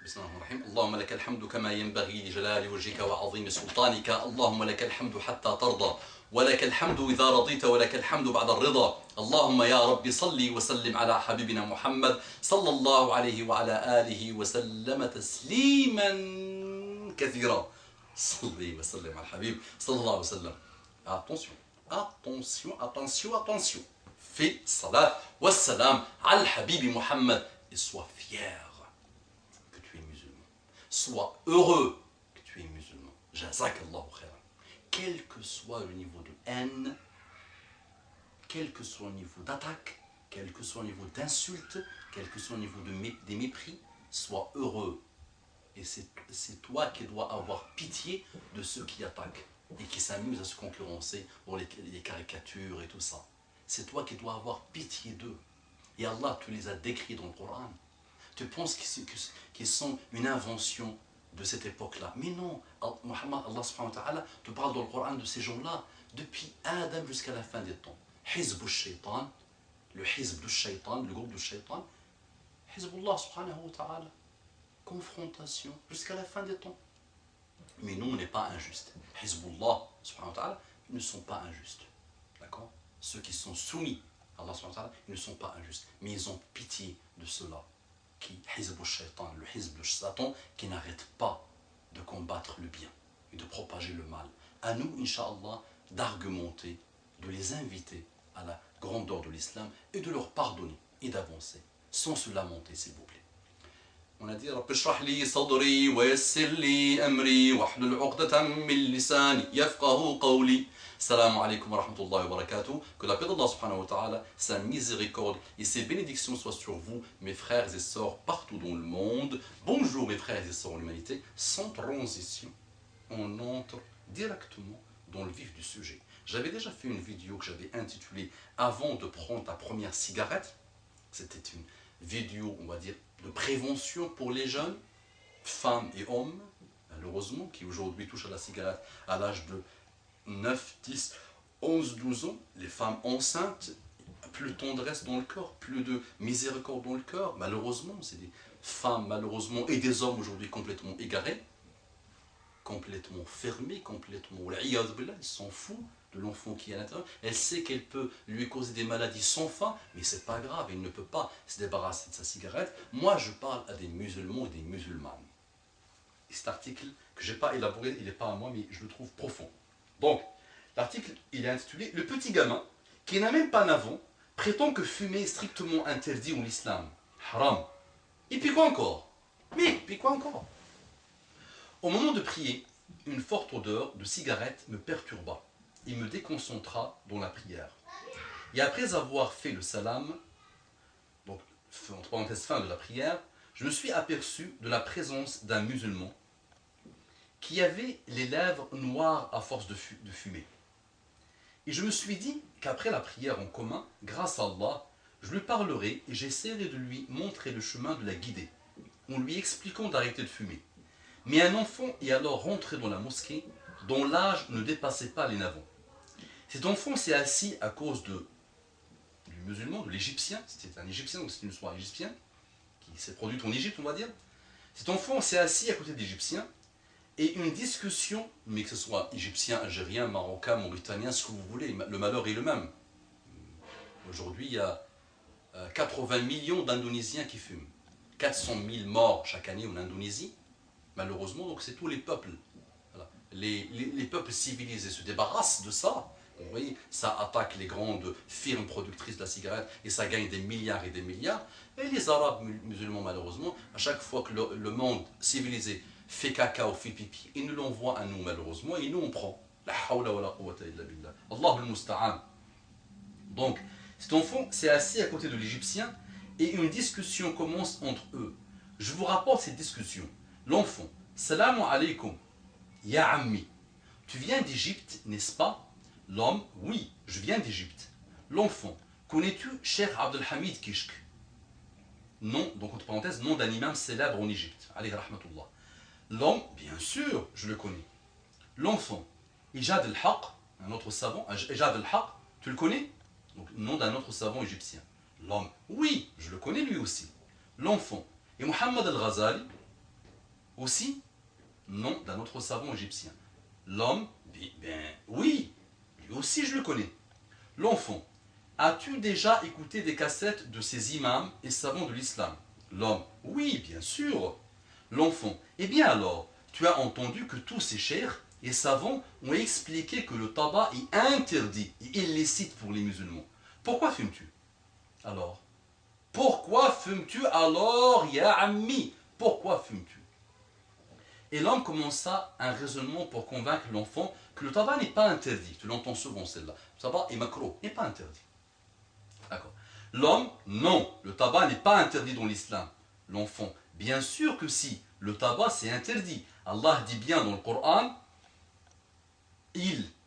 بسم الله الرحمن الرحيم. اللهم لك الحمد كما ينبغي لجلال وجهك وعظيم سلطانك. اللهم لك الحمد حتى ترضى، ولك الحمد إذا رضيت، ولك الحمد بعد الرضا. اللهم يا رب صل وسلم على حبيبنا محمد صلى الله عليه وعلى آله وسلم تسليما كثيرا. صلي وسلم على الحبيب صلى الله عليه وسلم. Attention, attention, attention, attention. Fais salat wa salam al Habib Muhammad et sois fier que tu es musulman. Sois heureux que tu es musulman. Jazakallahu khairan. Quel que soit le niveau de haine, quel que soit le niveau d'attaque, quel que soit le niveau d'insulte, quel que soit le niveau des mépris, sois heureux. Et c'est toi qui dois avoir pitié de ceux qui attaquent et qui s'amusent à se concurrencer pour les caricatures et tout ça. C'est toi qui dois avoir pitié d'eux. Et Allah te les a décrits dans le Coran. Tu penses qu'ils sont une invention de cette époque-là. Mais non, Muhammad, Allah subhanahu wa ta'ala te parle dans le Coran de ces gens-là depuis Adam jusqu'à la fin des temps. Hizb al-Shaytan, le Hizb du Shaytan, le groupe du Shaytan. Hizbullah subhanahu wa ta'ala. Confrontation jusqu'à la fin des temps. Mais nous, on n'est pas injustes. Hizbullah subhanahu wa ta'ala, ils ne sont pas injustes. D'accord? Ceux qui sont soumis à Allah subhanahu wa ta'ala, ils ne sont pas injustes. Mais ils ont pitié de ceux-là. Qui, Hizb al-Shaytan, le Hizb de Satan, qui n'arrête pas de combattre le bien et de propager le mal. À nous, Inch'Allah, d'argumenter, de les inviter à la grandeur de l'islam et de leur pardonner et d'avancer, sans se lamenter, s'il vous plaît. On a dit رب اشرح لي صدري ويسر لي أمري واحلل عقدة من لساني يفقهوا قولي. Salam alaikum wa rahmatullahi wa barakatuh. Que la paix d'Allah subhanahu wa ta'ala, sa miséricorde et ses bénédictions soient sur vous, mes frères et sœurs partout dans le monde. Bonjour mes frères et sœurs en humanité. Sans transition, on entre directement dans le vif du sujet. J'avais déjà fait une vidéo que j'avais intitulée Avant de prendre ta première cigarette. C'était une vidéo, on va dire, de prévention pour les jeunes, femmes et hommes, malheureusement, qui aujourd'hui touchent à la cigarette à l'âge de 9, 10, 11, 12 ans. Les femmes enceintes, plus de tendresse dans le corps, plus de miséricorde dans le cœur. Malheureusement, c'est des femmes, malheureusement, et des hommes aujourd'hui complètement égarés, complètement fermés, complètement... Ils s'en foutent de l'enfant qui est à l'intérieur. Elle sait qu'elle peut lui causer des maladies sans fin, mais c'est pas grave, il ne peut pas se débarrasser de sa cigarette. Moi, je parle à des musulmans et des musulmanes. Et cet article que je n'ai pas élaboré, il n'est pas à moi, mais je le trouve profond. Donc, l'article, il est intitulé « Le petit gamin, qui n'a même pas 9 ans, prétend que fumer est strictement interdit en islam. Haram. Et puis quoi encore? Mais, puis quoi encore? Au moment de prier, une forte odeur de cigarette me perturba. Il me déconcentra dans la prière. Et après avoir fait le salam, donc entre parenthèses fin de la prière, je me suis aperçu de la présence d'un musulman qui avait les lèvres noires à force de fumer. Et je me suis dit qu'après la prière en commun, grâce à Allah, je lui parlerai et j'essaierai de lui montrer le chemin, de la guider, en lui expliquant d'arrêter de fumer. Mais un enfant est alors rentré dans la mosquée dont l'âge ne dépassait pas les 9 ans. Cet enfant s'est assis à cause du musulman, de l'égyptien, c'était un égyptien, donc c'était une histoire égyptienne, qui s'est produite en Égypte, on va dire. Cet enfant s'est assis à côté de l'égyptien, et une discussion, mais que ce soit égyptien, algérien, marocain, mauritanien, ce que vous voulez, le malheur est le même. Aujourd'hui, il y a 80 millions d'Indonésiens qui fument. 400 000 morts chaque année en Indonésie, malheureusement, donc c'est tous les peuples. Voilà. Les peuples civilisés se débarrassent de ça. Vous voyez, ça attaque les grandes firmes productrices de la cigarette et ça gagne des milliards et des milliards. Et les Arabes musulmans, malheureusement, à chaque fois que le monde civilisé fait caca ou fait pipi, ils nous l'envoient à nous, malheureusement, et nous on prend. La hawla wa la quwwata illa billah. Allahu al-musta'an. Donc, cet enfant s'est assis à côté de l'Égyptien et une discussion commence entre eux. Je vous rapporte cette discussion. L'enfant, Salamu alaykum, ya ammi. Tu viens d'Égypte, n'est-ce pas? L'homme, oui, je viens d'Égypte. L'enfant, connais-tu Cheikh Abdelhamid Kishk? Non, donc entre parenthèses, nom d'un imam célèbre en Égypte. Alayhi rahmatullah. L'homme, bien sûr, je le connais. L'enfant, Ijad al-Haq, un autre savant, Ijad al-Haq, tu le connais? Donc, nom d'un autre savant égyptien. L'homme, oui, je le connais lui aussi. L'enfant, et Muhammad al-Ghazali, Aussi, nom d'un autre savant égyptien. L'homme, oui, lui aussi je le connais. L'enfant, as-tu déjà écouté des cassettes de ces imams et savants de l'islam? L'homme, oui, bien sûr. L'enfant, eh bien alors, tu as entendu que tous ces cheikhs et savants ont expliqué que le tabac est interdit et illicite pour les musulmans. Pourquoi fumes-tu? Alors, pourquoi fumes-tu alors, ya ammi? Pourquoi fumes-tu? Et l'homme commença un raisonnement pour convaincre l'enfant que le tabac n'est pas interdit. Tu l'entends souvent celle-là. Le tabac est macro, n'est pas interdit. D'accord. L'homme, non, le tabac n'est pas interdit dans l'islam. L'enfant, bien sûr que si, le tabac c'est interdit. Allah dit bien dans le Coran,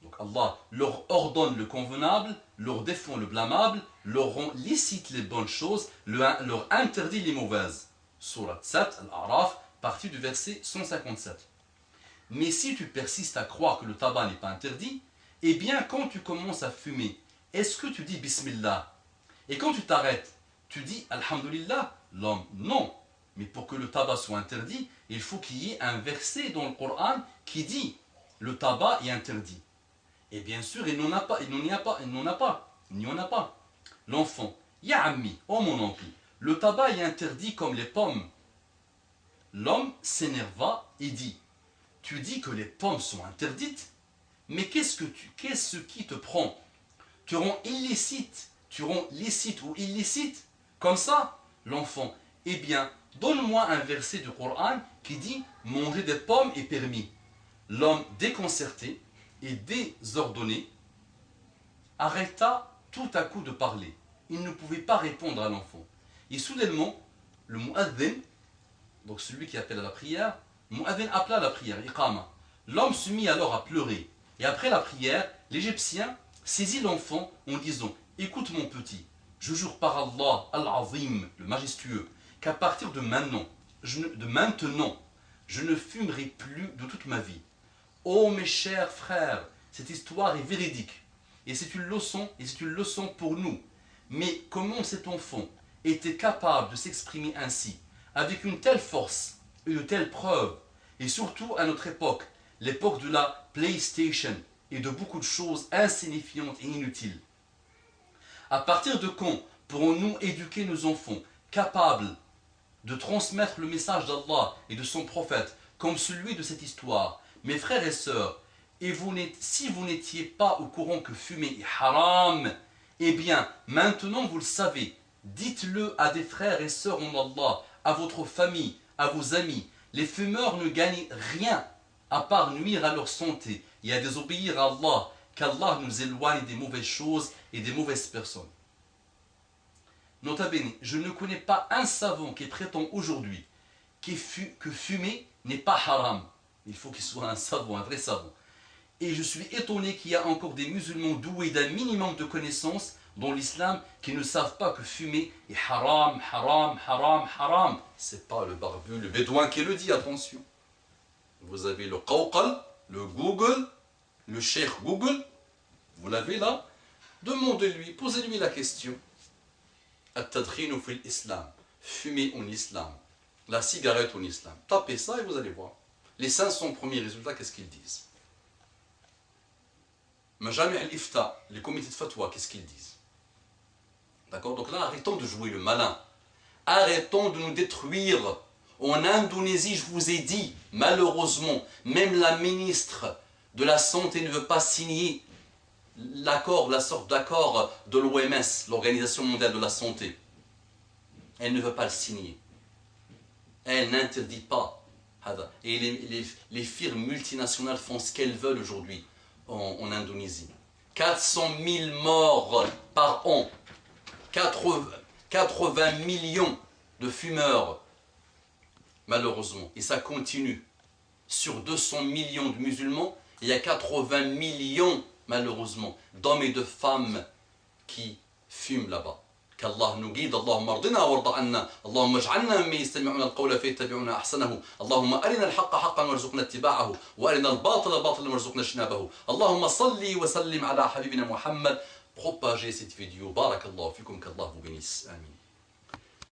donc Allah leur ordonne le convenable, leur défend le blâmable, leur rend licite les bonnes choses, leur interdit les mauvaises. Surat 7, Al-A'raf, partie du verset 157. Mais si tu persistes à croire que le tabac n'est pas interdit, eh bien quand tu commences à fumer, est-ce que tu dis Bismillah? Et quand tu t'arrêtes, tu dis Alhamdulillah? L'homme, non. Mais pour que le tabac soit interdit, il faut qu'il y ait un verset dans le Coran qui dit le tabac est interdit. Et bien sûr, il n'en a pas, il n'y en a pas. L'enfant, ya ammi, oh mon oncle, le tabac est interdit comme les pommes. L'homme s'énerva et dit, tu dis que les pommes sont interdites, mais qu'est-ce qui te prend? Tu rends licite ou illicite, comme ça? L'enfant, eh bien, donne-moi un verset du Coran qui dit manger des pommes est permis. L'homme déconcerté et désordonné arrêta tout à coup de parler. Il ne pouvait pas répondre à l'enfant. Et soudainement, le mu'adhin, donc celui qui appelle à la prière, le mu'adhin appela à la prière, iqama. L'homme se mit alors à pleurer. Et après la prière, l'Égyptien saisit l'enfant en disant, écoute mon petit, je jure par Allah, Al-Azim, le majestueux, qu'à partir de maintenant, je ne fumerai plus de toute ma vie. Oh mes chers frères, cette histoire est véridique et c'est une leçon pour nous. Mais comment cet enfant était capable de s'exprimer ainsi, avec une telle force et de telles preuves, et surtout à notre époque, l'époque de la PlayStation et de beaucoup de choses insignifiantes et inutiles? À partir de quand pourrons-nous éduquer nos enfants capables de transmettre le message d'Allah et de son prophète comme celui de cette histoire? Mes frères et sœurs, si vous n'étiez pas au courant que fumer est haram, eh bien, maintenant vous le savez. Dites-le à des frères et sœurs en Allah, à votre famille, à vos amis. Les fumeurs ne gagnent rien à part nuire à leur santé et à désobéir à Allah, qu'Allah nous éloigne des mauvaises choses et des mauvaises personnes. Nota bene, je ne connais pas un savant qui prétend aujourd'hui que fumer n'est pas haram. Il faut qu'il soit un savant, un vrai savant. Et je suis étonné qu'il y a encore des musulmans doués d'un minimum de connaissances dans l'islam qui ne savent pas que fumer est haram, haram, haram, haram. C'est pas le barbu, le bédouin qui le dit, attention. Vous avez le Qawqal, le Google, le Cheikh Google, vous l'avez là. Demandez-lui, posez-lui la question. At-tadkhinu fil islam, fumer en islam, la cigarette en islam. Tapez ça et vous allez voir. Les 500 premiers résultats, qu'est-ce qu'ils disent? Majami' al-Ifta, les comités de fatwa, qu'est-ce qu'ils disent? D'accord? Donc là, arrêtons de jouer le malin. Arrêtons de nous détruire. En Indonésie, je vous ai dit, malheureusement, même la ministre de la Santé ne veut pas signer l'accord, la sorte d'accord de l'OMS, l'Organisation mondiale de la santé. Elle ne veut pas le signer. Elle n'interdit pas. Et les firmes multinationales font ce qu'elles veulent aujourd'hui en Indonésie. 400 000 morts par an. 80 millions de fumeurs, malheureusement. Et ça continue. Sur 200 millions de musulmans, il y a 80 millions, malheureusement, d'hommes et de femmes qui fument là-bas. qu'Allah nous guide. Allahumma ardina warda anna. Allahumma ij'alna mimman yastami'una al-qawla fayattabi'una ahsanahu. Allahumma arina al-haqqa haqqan warzuqna ittiba'ahu wa arina al-batila batilan warzuqna ijtinabahu. Allahumma salli wa sallim ala habibina Muhammad. Propagez cette vidéo. Barakallahu fikum, qu'Allah vous bénisse. Amin.